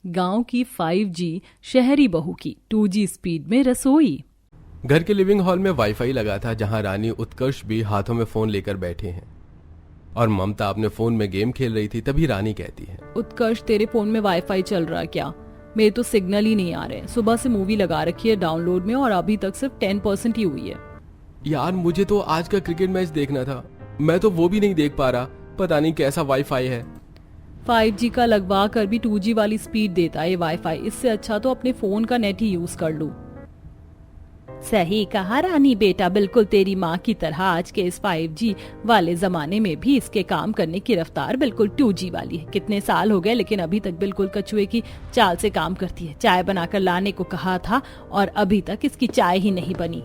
गांव की 5G, शहरी बहू की 2G स्पीड में रसोई। घर के लिविंग हॉल में वाईफाई लगा था, जहां रानी उत्कर्ष भी हाथों में फोन लेकर बैठे हैं और ममता अपने फोन में गेम खेल रही थी। तभी रानी कहती है, उत्कर्ष तेरे फोन में वाईफाई चल रहा है क्या? मेरे तो सिग्नल ही नहीं आ रहे। सुबह से मूवी लगा रखी है डाउनलोड में और अभी तक सिर्फ 10% ही हुई है। यार मुझे तो आज का क्रिकेट मैच देखना था, मैं तो वो भी नहीं देख पा रहा। पता नहीं कैसा वाईफाई है। 5G का लगवा कर भी 2G वाली स्पीड देता है ये वाईफाई। इससे अच्छा तो अपने फोन का नेट ही यूज कर लूं। सही कहा रानी बेटा, बिल्कुल तेरी माँ की तरह आज के इस 5G वाले जमाने में भी इसके काम करने की रफ्तार बिल्कुल 2G वाली है। कितने साल हो गए लेकिन अभी तक बिल्कुल कछुए की चाल से काम करती है। चाय बनाकर लाने को कहा था और अभी तक इसकी चाय ही नहीं बनी।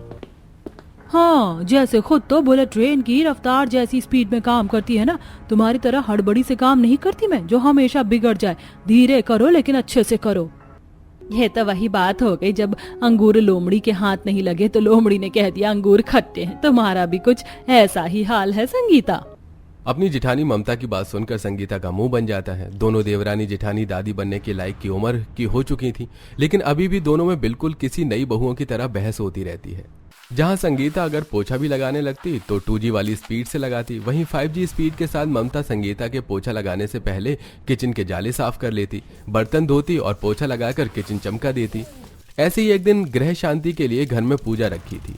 हाँ, जैसे खुद तो बुलेट ट्रेन की रफ्तार जैसी स्पीड में काम करती है ना, तुम्हारी तरह हड़बड़ी से काम नहीं करती मैं, जो हमेशा बिगड़ जाए। धीरे करो लेकिन अच्छे से करो। यह तो वही बात हो गई, जब अंगूर लोमड़ी के हाथ नहीं लगे तो लोमड़ी ने कह दिया अंगूर खट्टे हैं। तुम्हारा भी कुछ ऐसा ही हाल है संगीता। अपनी जिठानी ममता की बात सुनकर संगीता का मुंह बन जाता है। दोनों देवरानी जिठानी दादी बनने के लायक की उम्र की हो चुकी थी, लेकिन अभी भी दोनों में बिल्कुल किसी नई बहुओं की तरह बहस होती रहती है। जहां संगीता अगर पोछा भी लगाने लगती तो 2G वाली स्पीड से लगाती, वहीं 5G स्पीड के साथ ममता संगीता के पोछा लगाने से पहले किचन के जाले साफ कर लेती, बर्तन धोती और पोछा लगाकर किचन चमका देती। ऐसे ही एक दिन ग्रह शांति के लिए घर में पूजा रखी थी।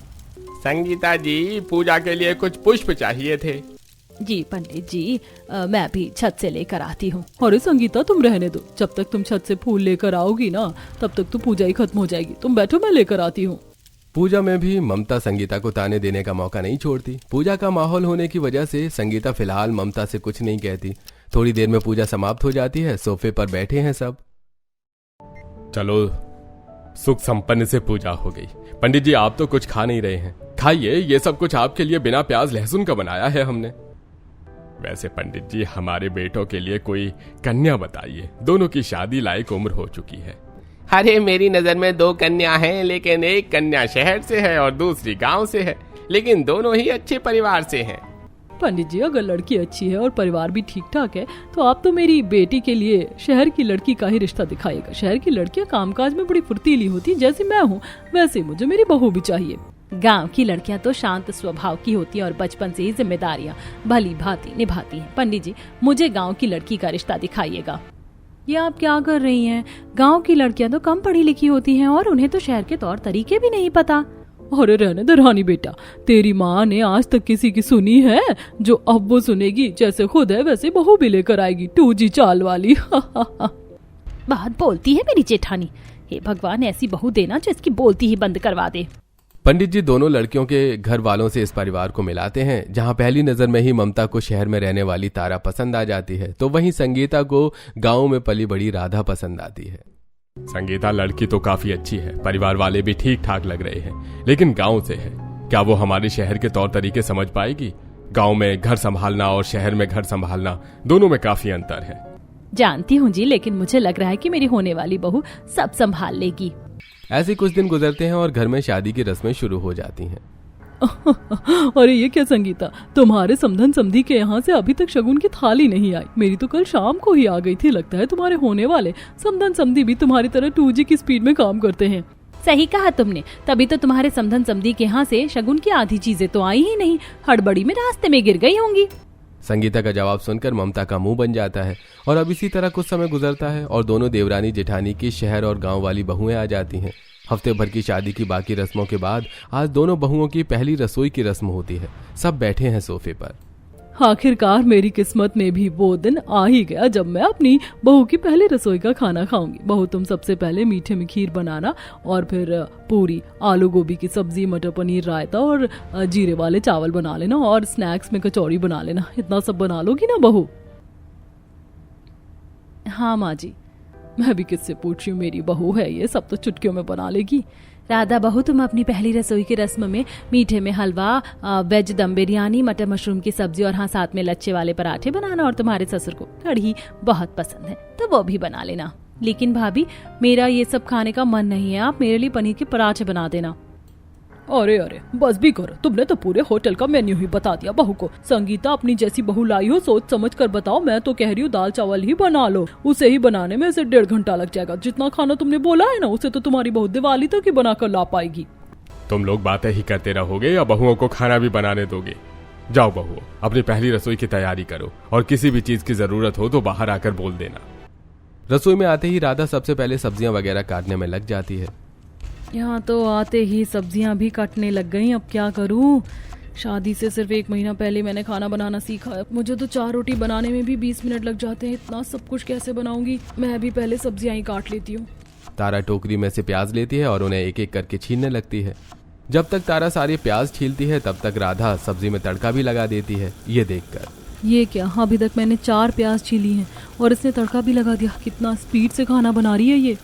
संगीता जी, पूजा के लिए कुछ पुष्प चाहिए थे। जी पंडित जी, मैं भी छत से लेकर आती हूँ। अरे संगीता तुम रहने दो, जब तक तुम छत से फूल लेकर आओगी ना तब तक तो पूजा ही खत्म हो जाएगी। तुम बैठो, मैं लेकर आती हूँ। पूजा में भी ममता संगीता को ताने देने का मौका नहीं छोड़ती। पूजा का माहौल होने की वजह से संगीता फिलहाल ममता से कुछ नहीं कहती। थोड़ी देर में पूजा समाप्त हो जाती है। सोफे पर बैठे हैं सब। चलो, सुख संपन्न से पूजा हो गई। पंडित जी, आप तो कुछ खा नहीं रहे हैं, खाइए। ये सब कुछ आपके लिए बिना प्याज लहसुन का बनाया है हमने। वैसे पंडित जी, हमारे बेटों के लिए कोई कन्या बताइए। दोनों की शादी लायक उम्र हो चुकी है। अरे मेरी नजर में 2 कन्या हैं, लेकिन एक कन्या शहर से है और दूसरी गांव से है, लेकिन दोनों ही अच्छे परिवार से हैं। पंडित जी, अगर लड़की अच्छी है और परिवार भी ठीक ठाक है तो आप तो मेरी बेटी के लिए शहर की लड़की का ही रिश्ता दिखाइएगा। शहर की लड़कियां कामकाज में बड़ी फुर्तीली होती, जैसे मैं हूँ वैसे मुझे मेरी बहू भी चाहिए। गांव की लड़कियां तो शांत स्वभाव की होती हैं और बचपन से ही जिम्मेदारियां भली भांति निभाती हैं। पंडित जी, मुझे गाँव की लड़की का रिश्ता दिखाइएगा। ये आप क्या कर रही हैं? गांव की लड़कियां तो कम पढ़ी लिखी होती हैं और उन्हें तो शहर के तौर तरीके भी नहीं पता। अरे रहने दे रानी बेटा, तेरी माँ ने आज तक किसी की सुनी है? जो अब वो सुनेगी, जैसे खुद है वैसे बहू भी लेकर आएगी, 2G चाल वाली। बहुत बोलती है मेरी जेठानी। हे भगवान, ऐसी बहू देना जो इसकी बोलती ही बंद करवा दे। पंडित जी दोनों लड़कियों के घर वालों से इस परिवार को मिलाते हैं। जहां पहली नजर में ही ममता को शहर में रहने वाली तारा पसंद आ जाती है, तो वहीं संगीता को गांव में पली बड़ी राधा पसंद आती है। संगीता लड़की तो काफी अच्छी है, परिवार वाले भी ठीक ठाक लग रहे हैं, लेकिन गांव से है। क्या वो हमारे शहर के तौर तरीके समझ पाएगी? गांव में घर संभालना और शहर में घर संभालना, दोनों में काफी अंतर है। जानती हूँ जी, लेकिन मुझे लग रहा है कि मेरी होने वाली बहू सब संभाल लेगी। ऐसे कुछ दिन गुजरते हैं और घर में शादी की रस्में शुरू हो जाती हैं। अरे ये क्या संगीता, तुम्हारे समधन समधी के यहाँ से अभी तक शगुन की थाली नहीं आई। मेरी तो कल शाम को ही आ गई थी। लगता है तुम्हारे होने वाले समधन समधी भी तुम्हारी तरह 2G की स्पीड में काम करते हैं। सही कहा तुमने, तभी तो तुम्हारे समधन समधी के यहाँ से शगुन की आधी चीजें तो आई ही नहीं, हड़बड़ी में रास्ते में गिर गई होंगी। संगीता का जवाब सुनकर ममता का मुंह बन जाता है और अब इसी तरह कुछ समय गुजरता है और दोनों देवरानी जेठानी की शहर और गांव वाली बहुएं आ जाती हैं। हफ्ते भर की शादी की बाकी रस्मों के बाद आज दोनों बहुओं की पहली रसोई की रस्म होती है। सब बैठे हैं सोफे पर। आखिरकार मेरी किस्मत में भी वो दिन आ ही गया जब मैं अपनी बहू की पहली रसोई का खाना खाऊंगी। बहू, तुम सबसे पहले मीठे में खीर बनाना और फिर पूरी, आलू गोभी की सब्जी, मटर पनीर, रायता और जीरे वाले चावल बना लेना और स्नैक्स में कचौड़ी बना लेना। इतना सब बना लोगी ना बहू? हाँ माँ जी, मैं भी किससे पूछ रही हूँ, मेरी बहू है, ये सब तो चुटकियों में बना लेगी। राधा बहू, तुम अपनी पहली रसोई की रस्म में मीठे में हलवा, वेज दम बिरयानी, मटर मशरूम की सब्जी और हाँ साथ में लच्छे वाले पराठे बनाना। और तुम्हारे ससुर को कढ़ी बहुत पसंद है तो वो भी बना लेना। लेकिन भाभी, मेरा ये सब खाने का मन नहीं है, आप मेरे लिए पनीर के पराठे बना देना। अरे अरे बस भी करो, तुमने तो पूरे होटल का मेन्यू ही बता दिया बहू को। संगीता अपनी जैसी बहू लाई हो, सोच समझ कर बताओ। मैं तो कह रही हूँ दाल चावल ही बना लो, उसे ही बनाने में सिर्फ 1.5 घंटा लग जाएगा। जितना खाना तुमने बोला है ना, उसे तो तुम्हारी बहू दिवाली तक ही बना कर ला पाएगी। तुम लोग बातें ही करते रहोगे या बहुओं को खाना भी बनाने दोगे? जाओ बहुओं, अपनी पहली रसोई की तैयारी करो और किसी भी चीज की जरूरत हो तो बाहर आकर बोल देना। रसोई में आते ही राधा सबसे पहले सब्जियां वगैरह काटने में लग जाती है। यहाँ तो आते ही सब्जियां भी कटने लग गई। अब क्या करूँ, शादी से सिर्फ 1 महीना पहले मैंने खाना बनाना सीखा है। मुझे तो 4 रोटी बनाने में भी 20 मिनट लग जाते हैं। इतना सब कुछ कैसे बनाऊंगी? मैं भी पहले सब्जियां ही काट लेती हूँ। तारा टोकरी में से प्याज लेती है और उन्हें एक एक करके छीलने लगती है। जब तक तारा सारे प्याज छीलती है तब तक राधा सब्जी में तड़का भी लगा देती है। ये देखकर ये क्या, अभी तक मैंने 4 प्याज छीली हैं और इसने तड़का भी लगा दिया। कितना स्पीड से खाना बना रही है ये।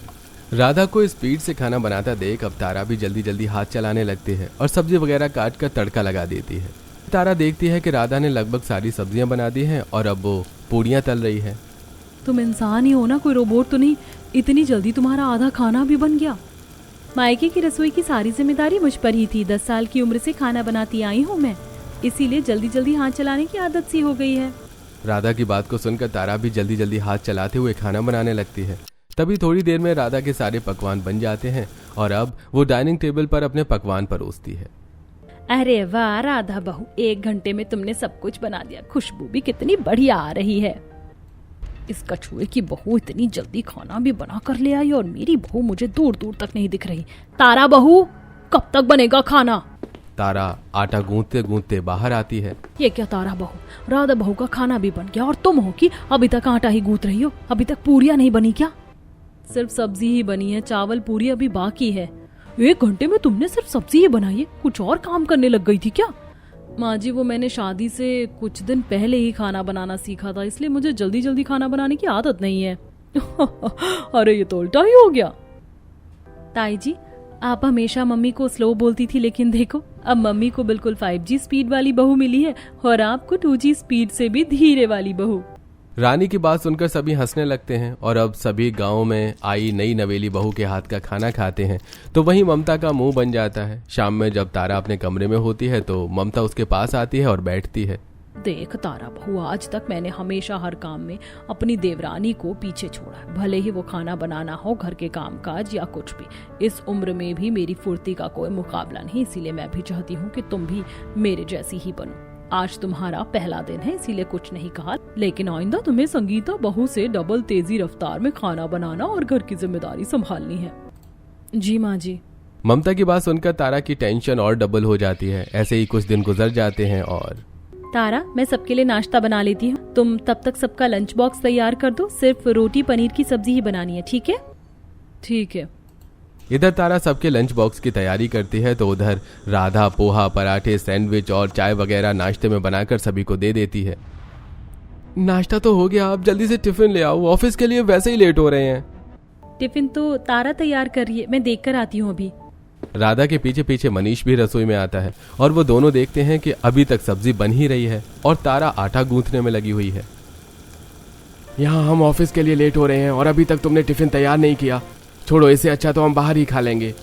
राधा को स्पीड से खाना बनाता देख अब तारा भी जल्दी जल्दी हाथ चलाने लगती है और सब्जी वगैरह काट कर तड़का लगा देती है। तारा देखती है कि राधा ने लगभग सारी सब्जियां बना दी हैं और अब वो पूड़ियां तल रही है। तुम इंसान ही हो ना, कोई रोबोट तो नहीं? इतनी जल्दी तुम्हारा आधा खाना भी बन गया। मायके की रसोई की सारी जिम्मेदारी मुझ पर ही थी। 10 साल की उम्र से खाना बनाती आई हूँ मैं, इसीलिए जल्दी जल्दी हाथ चलाने की आदत सी हो गई है। राधा की बात को सुनकर तारा भी जल्दी जल्दी हाथ चलाते हुए खाना बनाने लगती है। तभी थोड़ी देर में राधा के सारे पकवान बन जाते हैं और अब वो डाइनिंग टेबल पर अपने पकवान परोसती है। अरे वाह राधा बहू, 1 घंटे में तुमने सब कुछ बना दिया। खुशबू भी कितनी बढ़िया आ रही है। इस कछुए की बहू इतनी जल्दी खाना भी बना कर ले आई और मेरी बहू मुझे दूर दूर तक नहीं दिख रही। तारा बहू, कब तक बनेगा खाना? तारा आटा गूंथते गूंथते बाहर आती है। ये क्या तारा बहू, राधा बहू का खाना भी बन गया और तुम हो कि अभी तक आटा ही गूंथ रही हो? अभी तक पूरियां नहीं बनी क्या? सिर्फ सब्जी ही बनी है, चावल पूरी अभी बाकी है। 1 घंटे में तुमने सिर्फ सब्जी ही बनाई है, कुछ और काम करने लग गई थी क्या? माँ जी, वो मैंने शादी से कुछ दिन पहले ही खाना बनाना सीखा था, इसलिए मुझे जल्दी जल्दी खाना बनाने की आदत नहीं है। अरे ये तो उल्टा ही हो गया। ताई जी, आप हमेशा मम्मी को स्लो बोलती थी, लेकिन देखो अब मम्मी को बिल्कुल 5G स्पीड वाली बहू मिली है और आपको 2G स्पीड से भी धीरे वाली बहू। रानी की बात सुनकर सभी हंसने लगते हैं और अब सभी गांव में आई नई नवेली बहू के हाथ का खाना खाते हैं तो वहीं ममता का मुंह बन जाता है। शाम में जब तारा अपने कमरे में होती है तो ममता उसके पास आती है और बैठती है। देख तारा बहू, आज तक मैंने हमेशा हर काम में अपनी देवरानी को पीछे छोड़ा, भले ही वो खाना बनाना हो, घर के काम काज या कुछ भी। इस उम्र में भी मेरी फुर्ती का कोई मुकाबला नहीं, इसीलिए मैं भी चाहती हूँ कि तुम भी मेरे जैसी ही बनो। आज तुम्हारा पहला दिन है इसीलिए कुछ नहीं कहा, लेकिन आइंदा तुम्हें संगीता बहू से डबल तेजी रफ्तार में खाना बनाना और घर की जिम्मेदारी संभालनी है। जी माँ जी। ममता की बात सुनकर तारा की टेंशन और डबल हो जाती है। ऐसे ही कुछ दिन गुजर जाते हैं और तारा, मैं सबके लिए नाश्ता बना लेती हूँ, तुम तब तक सबका लंच बॉक्स तैयार कर दो। सिर्फ रोटी पनीर की सब्जी ही बनानी है, ठीक है? ठीक है। इधर तारा सबके लंच बॉक्स की तैयारी करती है तो उधर राधा पोहा, पराठे, सैंडविच और चाय वगैरह नाश्ते में बनाकर सभी को दे देती है। नाश्ता तो हो गया, आप जल्दी से टिफिन ले आओ, ऑफिस के लिए वैसे ही लेट हो रहे हैं। टिफिन तो तारा तैयार कर रही है, मैं देख कर आती हूँ अभी। राधा के पीछे पीछे मनीष भी रसोई में आता है और वो दोनों देखते हैं कि अभी तक सब्जी बन ही रही है और तारा आटा गूंथने में लगी हुई है। यहाँ हम ऑफिस के लिए लेट हो रहे हैं और अभी तक तुमने टिफिन तैयार नहीं किया। छोड़ो, इससे अच्छा तो हम बाहर ही खा लेंगे।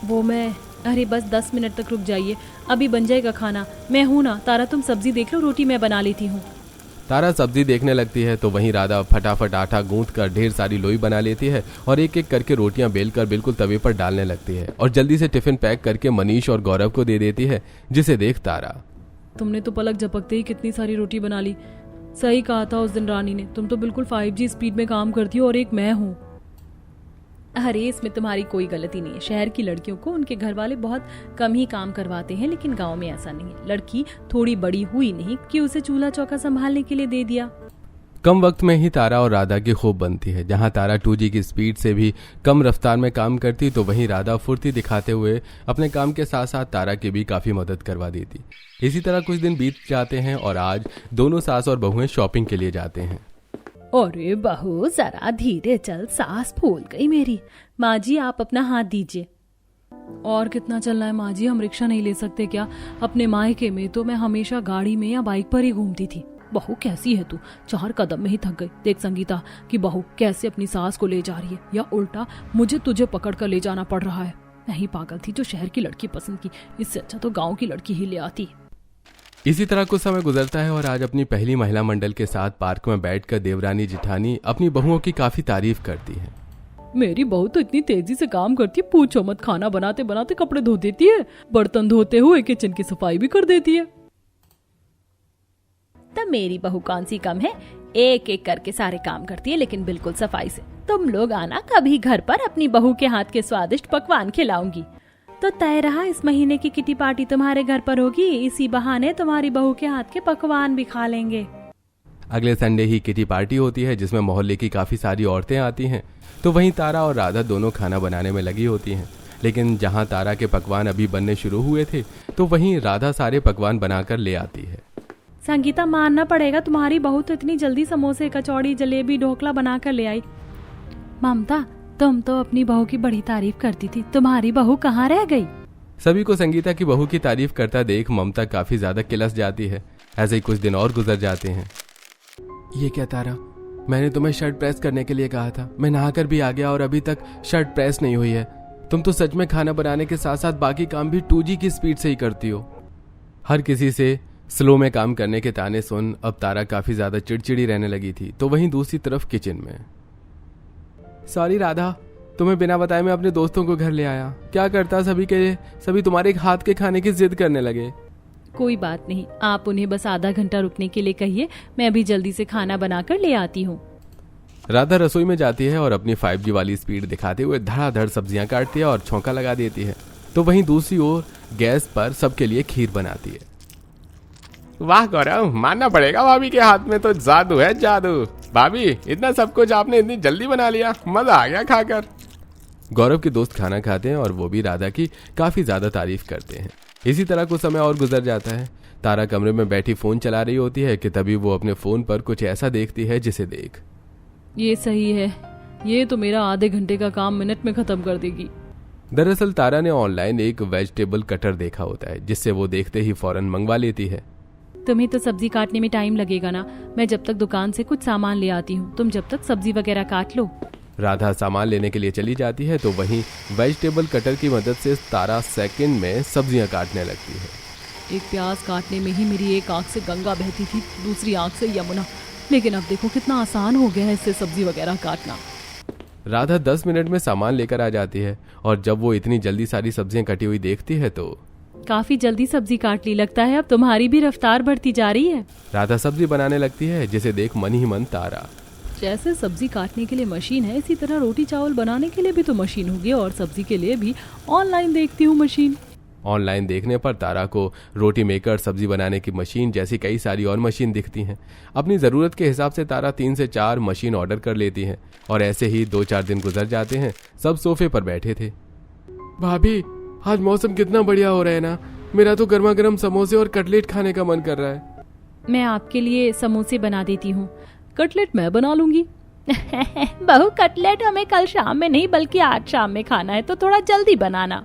वो मैं, अरे बस 10 मिनट तक रुक जाइए, अभी बन जाएगा खाना। मैं हूँ ना। तारा तुम सब्जी देख लो, रोटी मैं बना लेती हूँ। तारा सब्जी देखने लगती है तो वहीं राधा फटाफट आटा गूंथ कर ढेर सारी लोई बना लेती है और एक एक करके रोटियां बेलकर बिल्कुल तवे पर डालने लगती है और जल्दी से टिफिन पैक करके मनीष और गौरव को दे देती है, जिसे देख तारा। तुमने तो पलक झपकते ही कितनी सारी रोटी बना ली। सही कहा था उस दिन रानी ने, तुम तो बिल्कुल 5G स्पीड में काम करती हो और एक मैं हूँ। अरे इसमें तुम्हारी कोई गलती नहीं है। शहर की लड़कियों को उनके घर वाले बहुत कम ही काम करवाते हैं, लेकिन गांव में ऐसा नहीं है। लड़की थोड़ी बड़ी हुई नहीं कि उसे चूल्हा चौका संभालने के लिए दे दिया। कम वक्त में ही तारा और राधा की खूब बनती है। जहां तारा 2G की स्पीड से भी कम रफ्तार में काम करती तो वहीं राधा फुर्ती दिखाते हुए अपने काम के साथ साथ तारा की भी काफी मदद करवा देती। इसी तरह कुछ दिन बीत जाते हैं और आज दोनों सास और बहुएं शॉपिंग के लिए जाते हैं। अरे बहू जरा धीरे चल, सांस फूल गई मेरी। माँ जी आप अपना हाथ दीजिए। और कितना चलना है माँ जी, हम रिक्शा नहीं ले सकते क्या? अपने मायके में तो मैं हमेशा गाड़ी में या बाइक पर ही घूमती थी। बहू कैसी है तू, 4 कदम में ही थक गई। देख संगीता कि बहू कैसे अपनी सास को ले जा रही है, या उल्टा मुझे तुझे पकड़ कर ले जाना पड़ रहा है। मैं ही पागल थी जो शहर की लड़की पसंद की, इससे अच्छा तो गांव की लड़की ही ले आती। इसी तरह कुछ समय गुजरता है और आज अपनी पहली महिला मंडल के साथ पार्क में बैठकर देवरानी जिठानी अपनी बहुओं की काफी तारीफ करती है। मेरी बहू तो इतनी तेजी से काम करती है, पूछो मत। खाना बनाते बनाते कपड़े धो देती है, बर्तन धोते हुए किचन की सफाई भी कर देती है। तब मेरी बहू कौन सी कम है, एक एक करके सारे काम करती है, लेकिन बिल्कुल सफाई से। तुम लोग आना कभी घर पर, अपनी बहू के हाथ के स्वादिष्ट पकवान खिलाऊंगी। तो तय रहा, इस महीने की किटी पार्टी तुम्हारे घर पर होगी, इसी बहाने तुम्हारी बहू के हाथ के पकवान भी खा लेंगे। अगले संडे ही किटी पार्टी होती है जिसमें मोहल्ले की काफी सारी औरतें आती हैं। तो वहीं तारा और राधा दोनों खाना बनाने में लगी होती हैं। लेकिन जहां तारा के पकवान अभी बनने शुरू हुए थे तो वहीं राधा सारे पकवान बनाकर ले आती है। संगीता, मानना पड़ेगा, तुम्हारी बहू तो इतनी जल्दी समोसे, कचौड़ी, जलेबी, ढोकला बनाकर ले आई। ममता, तुम तो अपनी बहू की बड़ी तारीफ करती थी, तुम्हारी बहू कहाँ रह गई? सभी को संगीता की बहू की तारीफ करता देख ममता काफी ज्यादा किलस जाती है। ऐसे ही कुछ दिन और गुजर जाते हैं। ये क्या तारा, मैंने तुम्हें शर्ट प्रेस करने के लिए कहा था, मैं नहाकर भी आ गया और अभी तक शर्ट प्रेस नहीं हुई है। तुम तो सच में खाना बनाने के साथ साथ बाकी काम भी 2G की स्पीड से ही करती हो। हर किसी से स्लो में काम करने के ताने सुन अब तारा काफी ज्यादा चिड़चिड़ी रहने लगी थी। तो वहीं दूसरी तरफ किचन में, सॉरी राधा, तुम्हें बिना बताए मैं अपने दोस्तों को घर ले आया। क्या करता, सभी तुम्हारे हाथ के खाने की जिद करने लगे। कोई बात नहीं, आप उन्हें बस आधा घंटा रुकने के लिए कहिए, मैं अभी जल्दी से खाना बनाकर ले आती हूँ। राधा रसोई में जाती है और अपनी 5G वाली स्पीड दिखाते हुए धड़ाधड़ सब्जियां काटती है और छौंका लगा देती है। तो वहीं दूसरी ओर गैस पर सबके लिए खीर बनाती है। वाह गौरव, मानना पड़ेगा, भाभी के हाथ में तो जादू है, जादू। भाभी, इतना सब कुछ आपने इतनी जल्दी बना लिया, मजा आ गया खाकर। गौरव के दोस्त खाना खाते हैं और वो भी राधा की काफी ज्यादा तारीफ करते हैं। इसी तरह कुछ समय और गुजर जाता है। तारा कमरे में बैठी फोन चला रही होती है कि तभी वो अपने फोन पर कुछ ऐसा देखती है जिसे देख, ये सही है, ये तो मेरा आधे घंटे का काम मिनट में खत्म कर देगी। दरअसल तारा ने ऑनलाइन एक वेजिटेबल कटर देखा होता है जिससे वो देखते ही फौरन मंगवा लेती है। तुम्हें तो सब्जी काटने में टाइम लगेगा ना, मैं जब तक दुकान से कुछ सामान ले आती हूँ, तुम जब तक सब्जी वगैरह काट लो। राधा सामान लेने के लिए चली जाती है तो वहीं वेजिटेबल कटर की मदद से तारा सेकंड में सब्जियां काटने लगती है। एक प्याज काटने में ही मेरी एक आंख से गंगा बहती थी, दूसरी आंख से यमुना, लेकिन अब देखो कितना आसान हो गया है इससे सब्जी वगैरह काटना। राधा 10 मिनट में सामान लेकर आ जाती है और जब वो इतनी जल्दी सारी सब्जियां कटी हुई देखती है तो काफी जल्दी सब्जी काट ली, लगता है अब तुम्हारी भी रफ्तार बढ़ती जा रही है। राधा सब्जी बनाने लगती है जिसे देख मन ही मन तारा, जैसे सब्जी काटने के लिए मशीन है, इसी तरह रोटी चावल बनाने के लिए भी तो मशीन होगी, और सब्जी के लिए भी ऑनलाइन देखती हूँ मशीन। ऑनलाइन देखने पर तारा को रोटी मेकर, सब्जी बनाने की मशीन जैसी कई सारी और मशीन दिखती हैं। अपनी ज़रूरत के हिसाब से तारा 3 से 4 मशीन ऑर्डर कर लेती है और ऐसे ही 2-4 दिन गुजर जाते हैं। सब सोफे पर बैठे थे। भाभी, आज मौसम कितना बढ़िया हो रहा है ना, मेरा तो गर्मा गर्म समोसे और कटलेट खाने का मन कर रहा है। मैं आपके लिए समोसे बना देती हूँ, कटलेट मैं बना लूंगी। बहू, कटलेट हमें कल शाम में नहीं बल्कि आज शाम में खाना है, तो थोड़ा जल्दी बनाना।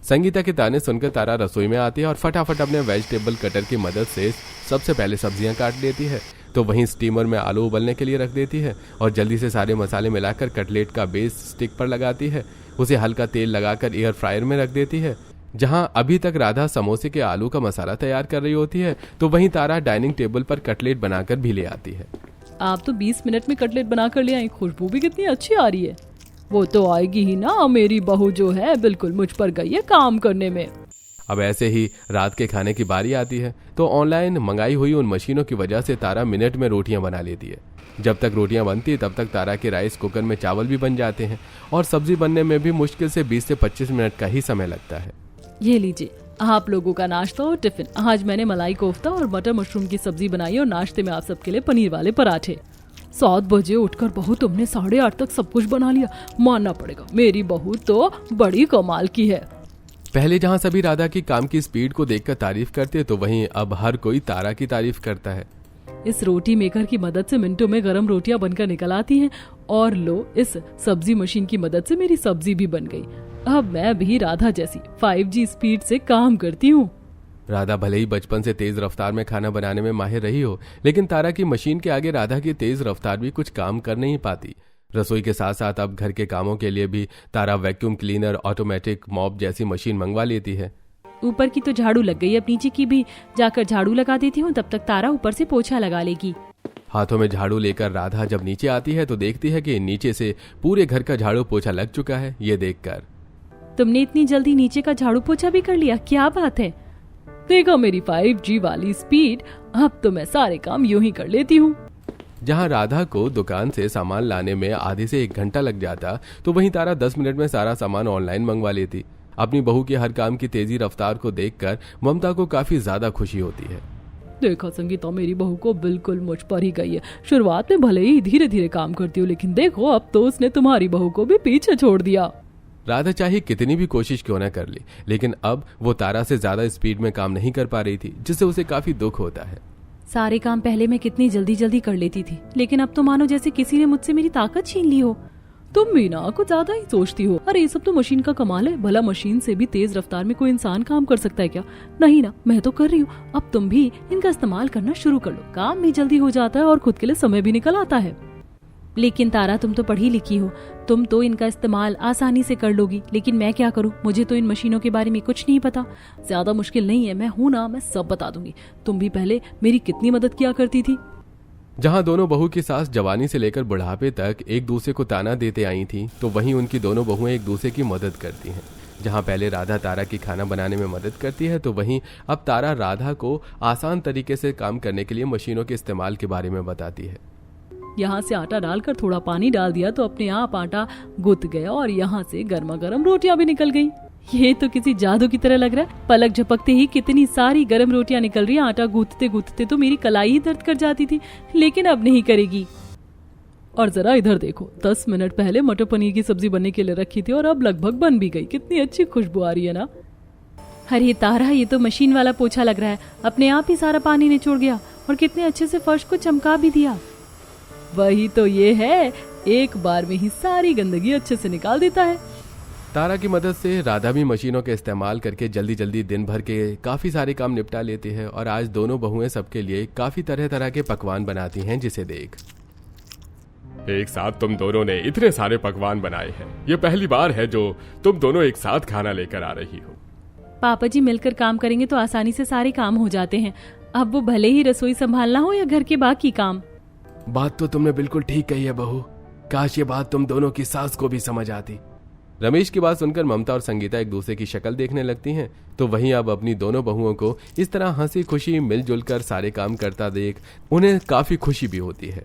संगीता के ताने सुनकर तारा रसोई में आती है और फटाफट अपने वेजिटेबल कटर की मदद से सबसे पहले सब्जियां काट लेती है। तो वहीं स्टीमर में आलू उबलने के लिए रख देती है और जल्दी से सारे मसाले मिलाकर कटलेट का बेस स्टिक पर लगाती है। उसे हल्का तेल लगाकर एयर फ्रायर में रख देती है। जहां अभी तक राधा समोसे के आलू का मसाला तैयार कर रही होती है तो वहीं तारा डाइनिंग टेबल पर कटलेट बनाकर भी ले आती है। आप तो 20 मिनट में कटलेट बनाकर ले आई, खुशबू भी कितनी अच्छी आ रही है। वो तो आएगी ही ना, मेरी बहू जो है बिल्कुल मुझ पर गई है काम करने में। अब ऐसे ही रात के खाने की बारी आती है तो ऑनलाइन मंगाई हुई उन मशीनों की वजह से तारा मिनट में रोटियां बना लेती है। जब तक रोटियां बनती तब तक तारा के राइस कुकर में चावल भी बन जाते हैं और सब्जी बनने में भी मुश्किल से 20 से 25 मिनट का ही समय लगता है। ये लीजिए आप लोगों का नाश्ता और टिफिन। आज मैंने मलाई कोफ्ता और मटर मशरूम की सब्जी बनाई और नाश्ते में आप सबके लिए पनीर वाले पराठे। 7 बजे उठकर बहू तुमने 8:30 तक सब कुछ बना लिया, मानना पड़ेगा मेरी बहू तो बड़ी कमाल की है। पहले जहां सभी राधा की काम की स्पीड को देखकर तारीफ करते तो वहीं अब हर कोई तारा की तारीफ करता है। इस रोटी मेकर की मदद से मिनटों में गरम रोटियां बनकर निकल आती हैं और लो, इस सब्जी मशीन की मदद से मेरी सब्जी भी बन गई। अब मैं भी राधा जैसी 5G स्पीड से काम करती हूँ। राधा भले ही बचपन से तेज रफ्तार में खाना बनाने में माहिर रही हो, लेकिन तारा की मशीन के आगे राधा की तेज रफ्तार भी कुछ काम कर नहीं पाती। रसोई के साथ साथ अब घर के कामों के लिए भी तारा वैक्यूम क्लीनर, ऑटोमेटिक मॉप जैसी मशीन मंगवा लेती है। ऊपर की तो झाड़ू लग गई, अब नीचे की भी जाकर झाड़ू लगा देती हूँ, तब तक तारा ऊपर से पोछा लगा लेगी। हाथों में झाड़ू लेकर राधा जब नीचे आती है तो देखती है कि नीचे से पूरे घर का झाड़ू पोछा लग चुका है। ये देखकर तुमने इतनी जल्दी नीचे का झाड़ू पोछा भी कर लिया, क्या बात है। देखो मेरी 5G वाली स्पीड, अब तो मैं सारे काम यूं ही कर लेती हूँ। जहां राधा को दुकान से सामान लाने में आधे से 1 घंटा लग जाता, तो वहीं तारा 10 मिनट में सारा सामान ऑनलाइन मंगवा लेती। अपनी बहू की हर काम की तेजी रफ्तार को देखकर ममता को काफी ज्यादा खुशी होती है। देखो संगीता, मेरी बहू को बिल्कुल मुझ पर ही गई है। शुरुआत में भले ही धीरे धीरे काम करती हूँ, लेकिन देखो अब तो उसने तुम्हारी बहू को भी पीछे छोड़ दिया। राधा चाहे कितनी भी कोशिश क्यों न कर ली, लेकिन अब वो तारा से ज्यादा स्पीड में काम नहीं कर पा रही थी, जिससे उसे काफी दुख होता है। सारे काम पहले मैं कितनी जल्दी जल्दी कर लेती थी, लेकिन अब तो मानो जैसे किसी ने मुझसे मेरी ताकत छीन ली हो। तुम भी ना कुछ ज्यादा ही सोचती हो। अरे ये सब तो मशीन का कमाल है, भला मशीन से भी तेज रफ्तार में कोई इंसान काम कर सकता है क्या? नहीं ना, मैं तो कर रही हूँ। अब तुम भी इनका इस्तेमाल करना शुरू कर लो, काम भी जल्दी हो जाता है और खुद के लिए समय भी निकल आता है। लेकिन तारा, तुम तो पढ़ी लिखी हो, तुम तो इनका इस्तेमाल आसानी से कर लोगी, लेकिन मैं क्या करूं? मुझे तो इन मशीनों के बारे में कुछ नहीं पता। ज्यादा मुश्किल नहीं है, मैं हूं ना, मैं सब बता दूंगी। तुम भी पहले मेरी कितनी मदद किया करती थी। जहां दोनों बहू की सास जवानी से लेकर बुढ़ापे तक एक दूसरे को ताना देते आई थी, तो वहीं उनकी दोनों बहुएं एक दूसरे की मदद करती हैं। जहां पहले राधा तारा की खाना बनाने में मदद करती है, तो वहीं अब तारा राधा को आसान तरीके से काम करने के लिए मशीनों के इस्तेमाल के बारे में बताती है। यहाँ से आटा डालकर थोड़ा पानी डाल दिया तो अपने आप आटा गुथ गया और यहाँ से गर्मा गर्म रोटियां भी निकल गई। ये तो किसी जादू की तरह लग रहा है। पलक झपकते ही कितनी सारी गर्म रोटियां निकल रही हैं। आटा गूंथते गूंथते तो मेरी कलाई ही दर्द कर जाती थी, लेकिन अब नहीं करेगी। और जरा इधर देखो, 10 मिनट पहले मटर पनीर की सब्जी बनने के लिए रखी थी और अब लगभग बन भी गई। कितनी अच्छी खुशबू आ रही है ना। अरे तारा, ये तो मशीन वाला पोछा लग रहा है, अपने आप ही सारा पानी निचोड़ गया और कितने अच्छे से फर्श को चमका भी दिया। वही तो ये है, एक बार में ही सारी गंदगी अच्छे से निकाल देता है। तारा की मदद से राधा भी मशीनों का इस्तेमाल करके जल्दी जल्दी दिन भर के काफी सारे काम निपटा लेती है और आज दोनों बहुएं सबके लिए काफी तरह तरह के पकवान बनाती हैं, जिसे देख एक साथ तुम दोनों ने इतने सारे पकवान बनाए हैं। ये पहली बार है जो तुम दोनों एक साथ खाना लेकर आ रही हो। पापा जी मिलकर काम करेंगे तो आसानी से सारे काम हो जाते हैं, अब वो भले ही रसोई संभालना हो या घर के बाकी काम। बात तो तुमने बिल्कुल ठीक कही है बहू, काश ये बात तुम दोनों की सास को भी समझ आती। रमेश की बात सुनकर ममता और संगीता एक दूसरे की शक्ल देखने लगती हैं, तो वहीं अब अपनी दोनों बहुओं को इस तरह हंसी खुशी मिलजुल कर सारे काम करता देख उन्हें काफी खुशी भी होती है।